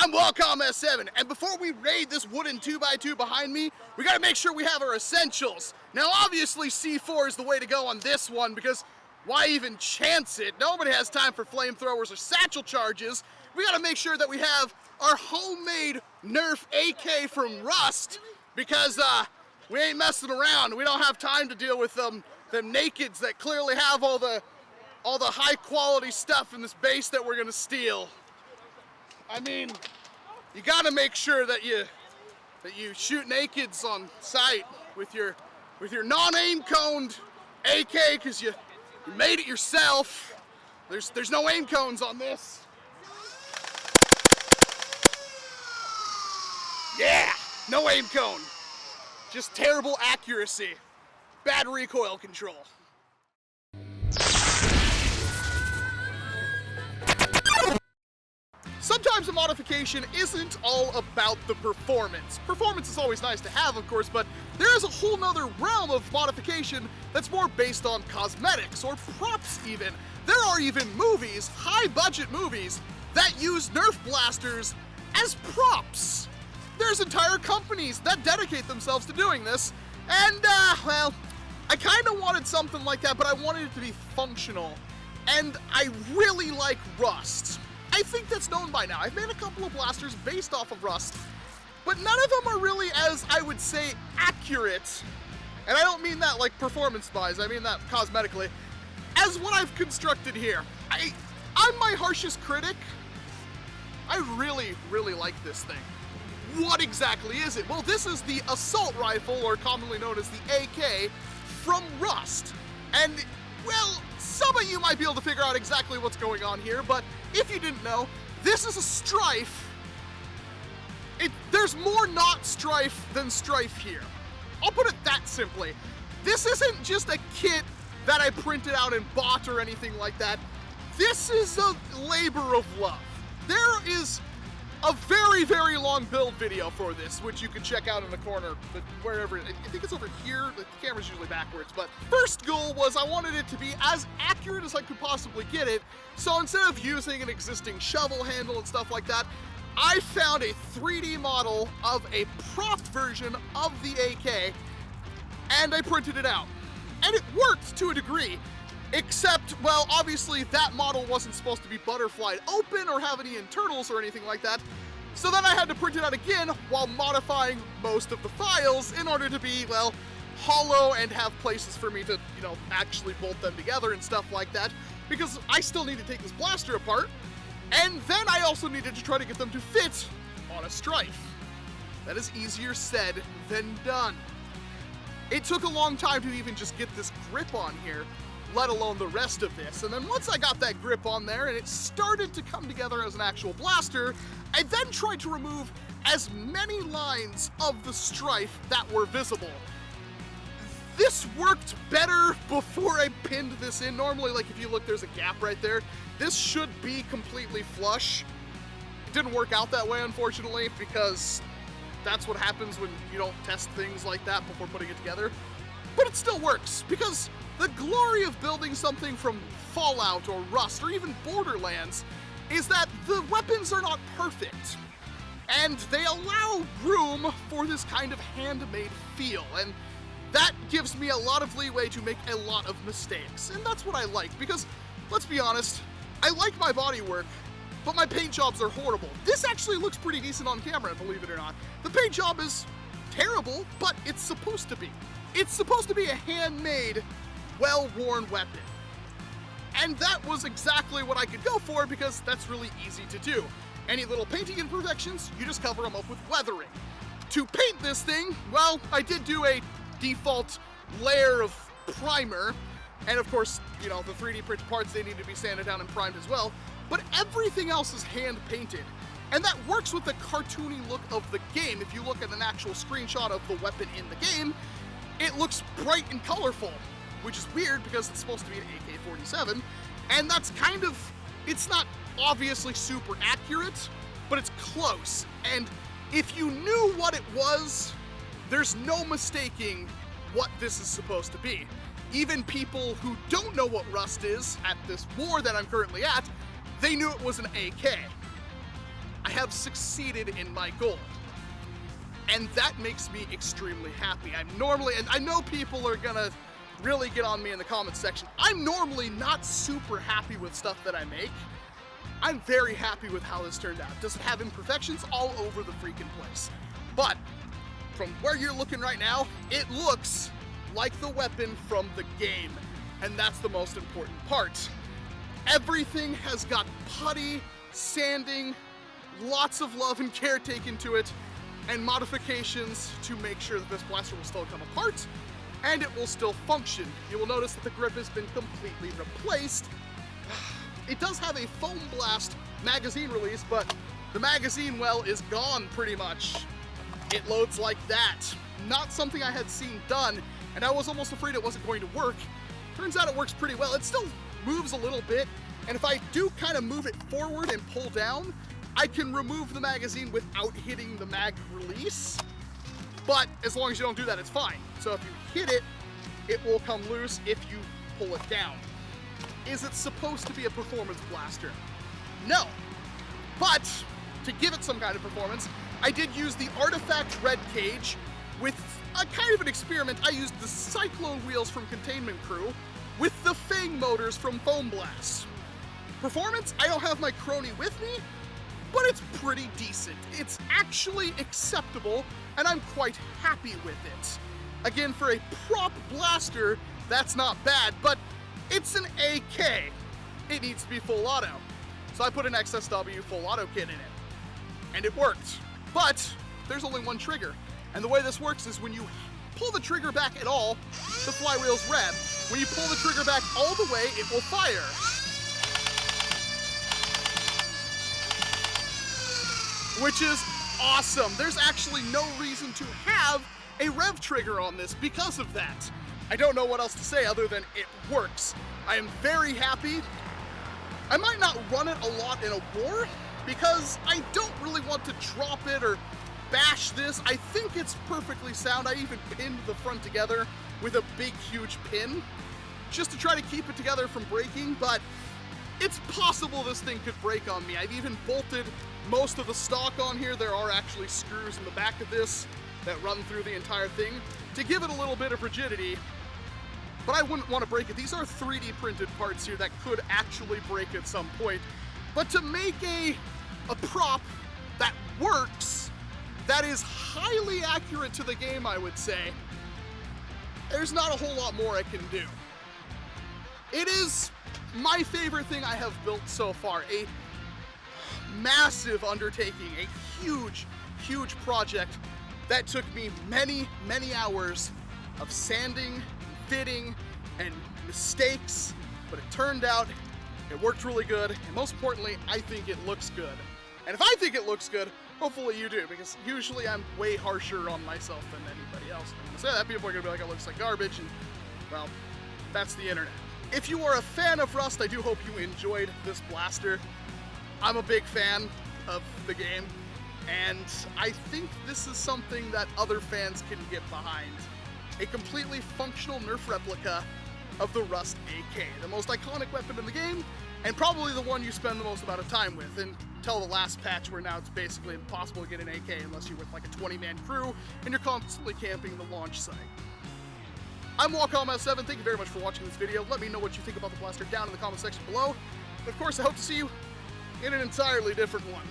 I'm Walcom S7, and before we raid this wooden 2x2 behind me, we gotta make sure we have our essentials. Now obviously C4 is the way to go on this one, because why even chance it? Nobody has time for flamethrowers or satchel charges. We gotta make sure that we have our homemade Nerf AK from Rust, because we ain't messing around. We don't have time to deal with them nakeds that clearly have all the high quality stuff in this base that we're gonna steal. I mean, you gotta make sure that you shoot nakeds on sight with your non-aim coned AK, because you made it yourself. There's no aim cones on this. Yeah, no aim cone. Just terrible accuracy. Bad recoil control. Sometimes a modification isn't all about the performance. Performance is always nice to have, of course, but there is a whole nother realm of modification that's more based on cosmetics, or props even. There are even movies, high-budget movies, that use Nerf blasters as props. There's entire companies that dedicate themselves to doing this, and, well, I kinda wanted something like that, but I wanted it to be functional, and I really like Rust. I think that's known by now. I've made a couple of blasters based off of Rust, but none of them are really, as I would say, accurate. And I don't mean that like performance-wise, I mean that cosmetically, as what I've constructed here. I'm my harshest critic. I really, really like this thing. What exactly is it? Well, this is the assault rifle, or commonly known as the AK, from Rust. And, well, some of you might be able to figure out exactly what's going on here, but if you didn't know, this is a Stryfe. There's more not Stryfe than Stryfe here. I'll put it that simply. This isn't just a kit that I printed out and bought or anything like that. This is a labor of love. There is a very, very long build video for this, which you can check out in the corner, but wherever, I think it's over here, the camera's usually backwards, but first goal was I wanted it to be as accurate as I could possibly get it, so instead of using an existing shovel handle and stuff like that, I found a 3D model of a prop version of the AK, and I printed it out. And it worked to a degree. Except, well, obviously that model wasn't supposed to be butterflied open or have any internals or anything like that. So then I had to print it out again while modifying most of the files in order to be, well, hollow and have places for me to, actually bolt them together and stuff like that. Because I still need to take this blaster apart. And then I also needed to try to get them to fit on a Stryfe. That is easier said than done. It took a long time to even just get this grip on here, let alone the rest of this. And then once I got that grip on there and it started to come together as an actual blaster, I then tried to remove as many lines of the Stryfe that were visible. This worked better before I pinned this in. Normally, like if you look, there's a gap right there. This should be completely flush. It didn't work out that way, unfortunately, because that's what happens when you don't test things like that before putting it together. But it still works, because the glory of building something from Fallout or Rust or even Borderlands is that the weapons are not perfect. And they allow room for this kind of handmade feel. And that gives me a lot of leeway to make a lot of mistakes. And that's what I like, because let's be honest, I like my body work, but my paint jobs are horrible. This actually looks pretty decent on camera, believe it or not. The paint job is terrible, but it's supposed to be. It's supposed to be a handmade, well-worn weapon. And that was exactly what I could go for, because that's really easy to do. Any little painting imperfections, you just cover them up with weathering. To paint this thing, well, I did do a default layer of primer, and of course, the 3D printed parts, they need to be sanded down and primed as well, but everything else is hand painted. And that works with the cartoony look of the game. If you look at an actual screenshot of the weapon in the game, it looks bright and colorful, which is weird because it's supposed to be an AK47, and that's kind of, it's not obviously super accurate, but it's close. And if you knew what it was, there's no mistaking what this is supposed to be. Even people who don't know what Rust is at this war that I'm currently at, they knew it was an AK. I have succeeded in my goal. And that makes me extremely happy. I'm normally, and I know people are gonna really get on me in the comments section, I'm normally not super happy with stuff that I make. I'm very happy with how this turned out. Does it have imperfections? All over the freaking place. But from where you're looking right now, it looks like the weapon from the game. And that's the most important part. Everything has got putty, sanding, lots of love and care taken to it, and modifications to make sure that this blaster will still come apart and it will still function. You will notice that the grip has been completely replaced. It does have a foam blast magazine release, but the magazine well is gone pretty much. It loads like that. Not something I had seen done, and I was almost afraid it wasn't going to work. Turns out it works pretty well. It still moves a little bit, and if I do kind of move it forward and pull down, I can remove the magazine without hitting the mag release. But as long as you don't do that, it's fine. So if you hit it, it will come loose if you pull it down. Is it supposed to be a performance blaster? No. But to give it some kind of performance, I did use the Artifact Red Cage with a kind of an experiment. I used the Cyclone wheels from Containment Crew with the Fang motors from Foam Blast. Performance, I don't have my Crony with me, but it's pretty decent. It's actually acceptable, and I'm quite happy with it. Again, for a prop blaster, that's not bad, but it's an AK. It needs to be full auto. So I put an XSW full auto kit in it, and it worked. But there's only one trigger, and the way this works is when you pull the trigger back at all, the flywheel's rev. When you pull the trigger back all the way, it will fire. Which is awesome. There's actually no reason to have a rev trigger on this because of that. I don't know what else to say other than it works. I am very happy. I might not run it a lot in a war because I don't really want to drop it or bash this. I think it's perfectly sound. I even pinned the front together with a big, huge pin just to try to keep it together from breaking, but it's possible this thing could break on me. I've even bolted most of the stock on here. There are actually screws in the back of this that run through the entire thing to give it a little bit of rigidity, but I wouldn't want to break it. These are 3D printed parts here that could actually break at some point, but to make a prop that works, that is highly accurate to the game, I would say, there's not a whole lot more I can do. It is my favorite thing I have built so far. A massive undertaking, a huge, huge project that took me many, many hours of sanding, fitting, and mistakes, but it turned out it worked really good, and most importantly, I think it looks good. And if I think it looks good, hopefully you do, because usually I'm way harsher on myself than anybody else. I'm gonna say that, people are gonna be like, it looks like garbage, and well, that's the internet. If you are a fan of Rust, I do hope you enjoyed this blaster. I'm a big fan of the game, and I think this is something that other fans can get behind. A completely functional Nerf replica of the Rust AK, the most iconic weapon in the game, and probably the one you spend the most amount of time with, until the last patch where now it's basically impossible to get an AK unless you're with like a 20-man crew and you're constantly camping the launch site. I'm Walcom S7, thank you very much for watching this video. Let me know what you think about the blaster down in the comment section below. And of course, I hope to see you in an entirely different one.